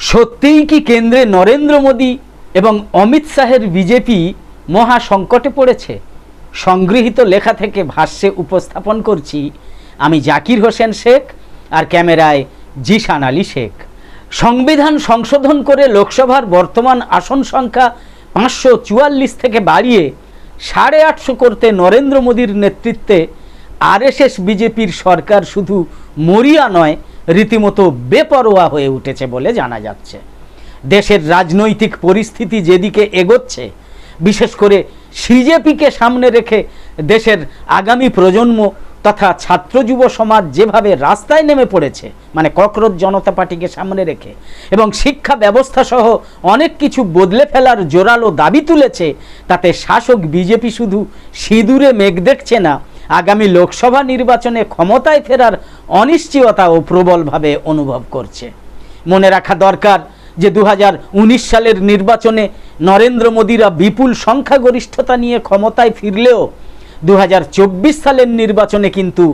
সত্যিই কি কেন্দ্রে নরেন্দ্র মোদী এবং অমিত শাহের বিজেপি মহা সংকটে পড়েছে? সংগৃহীত লেখা থেকে ভাষ্যে উপস্থাপন করছি আমি জাকির হোসেন শেখ, আর ক্যামেরায় জিশান আলী শেখ। সংবিধান সংশোধন করে লোকসভার বর্তমান আসন সংখ্যা 544 থেকে বাড়িয়ে 850 করতে নরেন্দ্র মোদীর নেতৃত্বে আরএসএস বিজেপির সরকার শুধু মরিয়া নয়, রীতিমতো বেপরোয়া হয়ে উঠেছে বলে জানা যাচ্ছে। দেশের রাজনৈতিক পরিস্থিতি যেদিকে এগোচ্ছে, বিশেষ করে সিজেপিকে সামনে রেখে দেশের আগামী প্রজন্ম তথা ছাত্র যুব সমাজ যেভাবে রাস্তায় নেমে পড়েছে, মানে ককরোচ জনতা পার্টিকে সামনে রেখে, এবং শিক্ষা ব্যবস্থা সহ অনেক কিছু বদলে ফেলার জোরালো দাবি তুলেছে, তাতে শাসক বিজেপি শুধু সিঁদুরে মেঘ দেখছে না, আগামী লোকসভা নির্বাচনে ক্ষমতায় ফেরার অনিশ্চয়তাও প্রবলভাবে অনুভব করছে। মনে রাখা দরকার যে 2019 সালের নির্বাচনে নরেন্দ্র মোদীরা বিপুল সংখ্যাগরিষ্ঠতা নিয়ে ক্ষমতায় ফিরলেও 2024 সালের নির্বাচনে কিন্তু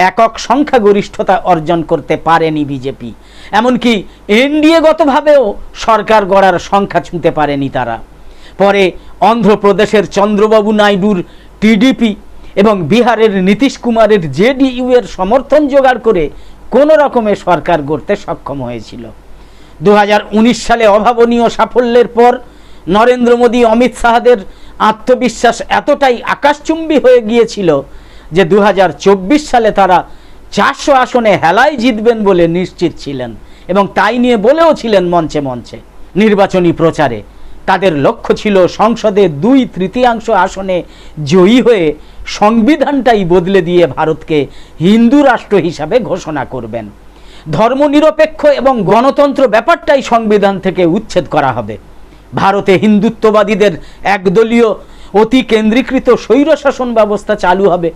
একক সংখ্যাগরিষ্ঠতা অর্জন করতে পারেনি বিজেপি। এমনকি এনডিএগতভাবেও সরকার গড়ার সংখ্যা ছুঁতে পারেনি তারা। পরে অন্ধ্রপ্রদেশের চন্দ্রবাবু নাইডুর টিডিপি এবং বিহারের নীতিশ কুমারের জেডিইউ এর সমর্থন জোগাড় করে কোনো রকমে সরকার গড়তে সক্ষম হয়েছিল। 2019 সালে অভাবনীয় সাফল্যের পর নরেন্দ্র মোদী অমিত শাহদের আত্মবিশ্বাস এতটাই আকাশচুম্বী হয়ে গিয়েছিল যে 2024 সালে তারা 400 আসনে হেলায় জিতবেন বলে নিশ্চিত ছিলেন, এবং তাই নিয়ে বলেও ছিলেন মঞ্চে মঞ্চে। নির্বাচনী প্রচারে তাদের লক্ষ্য ছিল সংসদে 2/3 আসনে জয়ী হয়ে সংবিধানটাই বদলে দিয়ে ভারতকে হিন্দু রাষ্ট্র হিসাবে ঘোষণা করবেন। ধর্মনিরপেক্ষ এবং গণতন্ত্র ব্যাপারটাই সংবিধান থেকে উচ্ছেদ করা হবে। ভারতে হিন্দুত্ববাদীদের একদলীয় অতি কেন্দ্রীকৃত স্বৈরশাসন ব্যবস্থা চালু হবে।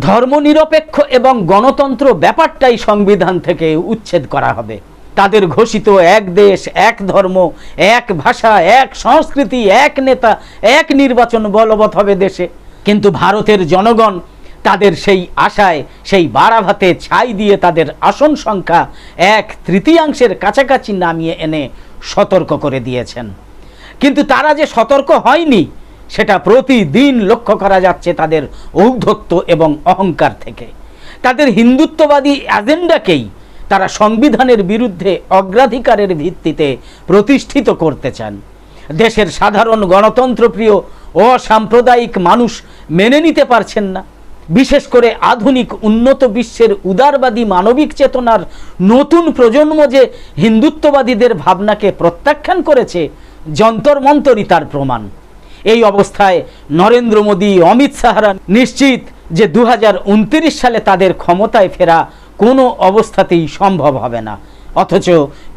ধর্মনিরপেক্ষ এবং গণতন্ত্র ব্যাপারটাই সংবিধান থেকে উচ্ছেদ করা হবে। তাদের ঘোষিত এক দেশ, এক ধর্ম, এক ভাষা, এক সংস্কৃতি, এক নেতা, এক নির্বাচন বলবৎ হবে দেশে। কিন্তু ভারতের জনগণ তাদের সেই আশায়, সেই বাড়াভাতে ছাই দিয়ে তাদের আসন সংখ্যা 1/3 কাছাকাছি নামিয়ে এনে সতর্ক করে দিয়েছেন। কিন্তু তারা যে সতর্ক হয়নি সেটা প্রতিদিন লক্ষ্য করা যাচ্ছে তাদের ঔদ্ধত্য এবং অহংকার থেকে। তাদের হিন্দুত্ববাদী এজেন্ডাকেই তারা সংবিধানের বিরুদ্ধে অগ্রাধিকারের ভিত্তিতে প্রতিষ্ঠিত করতে চান। দেশের সাধারণ গণতন্ত্রপ্রিয় অসাম্প্রদায়িক মানুষ মেনে নিতে পারছেন না। বিশেষ করে আধুনিক উন্নত বিশ্বের উদারবাদী মানবিক চেতনার নতুন প্রজন্ম যে হিন্দুত্ববাদীদের ভাবনাকে প্রত্যাখ্যান করেছে, যন্তর মন্তরই তার প্রমাণ। এই অবস্থায় নরেন্দ্র মোদী, অমিত শাহরা নিশ্চিত যে 2029 সালে তাদের ক্ষমতায় ফেরা কোনো অবস্থাতেই সম্ভব হবে না, অথচ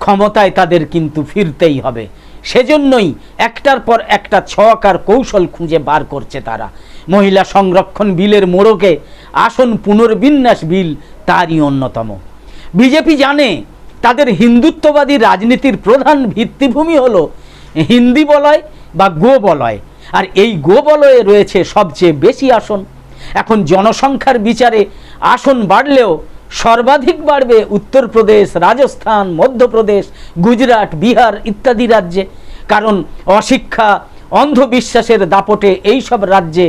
ক্ষমতায় তাদের কিন্তু ফিরতেই হবে। সেজন্যই একটার পর একটা ছক আর কৌশল খুঁজে বার করছে তারা। মহিলা সংরক্ষণ বিলের মোড়কে আসন পুনর্বিন্যাস বিল তারই অন্যতম। বিজেপি জানে তাদের হিন্দুত্ববাদী রাজনীতির প্রধান ভিত্তিভূমি হলো হিন্দি বলয় বা গো বলয়, আর এই গো বলয়ে রয়েছে সবচেয়ে বেশি আসন। এখন জনসংখ্যার বিচারে আসন বাড়লেও সর্বাধিক বাড়বে উত্তরপ্রদেশ, রাজস্থান, মধ্যপ্রদেশ, গুজরাট, বিহার ইত্যাদি রাজ্যে। কারণ অশিক্ষা, অন্ধবিশ্বাসের দাপটে এইসব রাজ্যে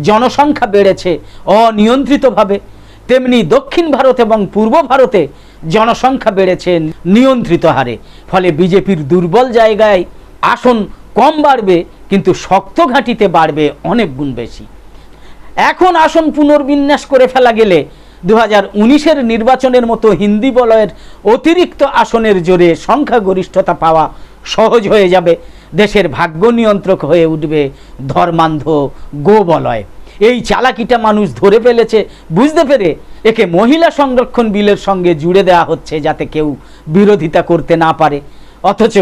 জনসংখ্যা বেড়েছে অনিয়ন্ত্রিতভাবে। তেমনি দক্ষিণ ভারত এবং পূর্ব ভারতে জনসংখ্যা বেড়েছে নিয়ন্ত্রিত হারে। ফলে বিজেপির দুর্বল জায়গায় আসন কম বাড়বে, কিন্তু শক্ত ঘাঁটিতে বাড়বে অনেক গুণ বেশি। এখন আসন পুনর্বিন্যাস করে ফেলা গেলে 2019 নির্বাচনের মতো হিন্দি বলয়ের অতিরিক্ত আসনের জোরে সংখ্যাগরিষ্ঠতা পাওয়া সহজ হয়ে যাবে। দেশের ভাগ্য নিয়ন্ত্রক হয়ে উঠবে ধর্মান্ধ গো বলয়। এই চালাকিটা মানুষ ধরে ফেলেছে। বুঝতে পেরে একে মহিলা সংরক্ষণ বিলের সঙ্গে জুড়ে দেওয়া হচ্ছে যাতে কেউ বিরোধিতা করতে না পারে। অথচ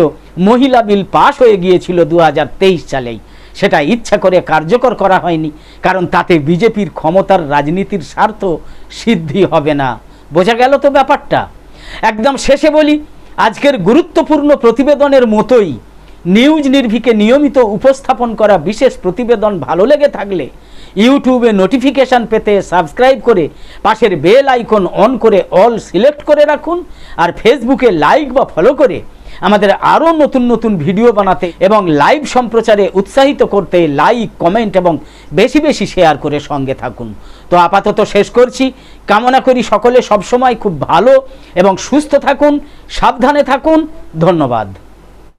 মহিলা বিল পাশ হয়ে গিয়েছিল 2023 সালেই। সেটা ইচ্ছা করে কার্যকর করা হয়নি, কারণ তাতে বিজেপির ক্ষমতার রাজনীতির স্বার্থ সিদ্ধি হবে না। বোঝা গেল তো ব্যাপারটা? একদম শেষে বলি, আজকের গুরুত্বপূর্ণ প্রতিবেদনের মতোই নিউজ নির্ভীকে নিয়মিত উপস্থাপন করা বিশেষ প্রতিবেদন ভালো লেগে থাকলে ইউটিউবে নোটিফিকেশান পেতে সাবস্ক্রাইব করে পাশের বেল আইকন অন করে অল সিলেক্ট করে রাখুন, আর ফেসবুকে লাইক বা ফলো করে আমাদের আরও নতুন নতুন ভিডিও বানাতে এবং লাইভ সম্প্রচারে উৎসাহিত করতে লাইক, কমেন্ট এবং বেশি বেশি শেয়ার করে সঙ্গে থাকুন। তো আপাতত শেষ করছি। কামনা করি সকলে সবসময় খুব ভালো এবং সুস্থ থাকুন, সাবধানে থাকুন। ধন্যবাদ।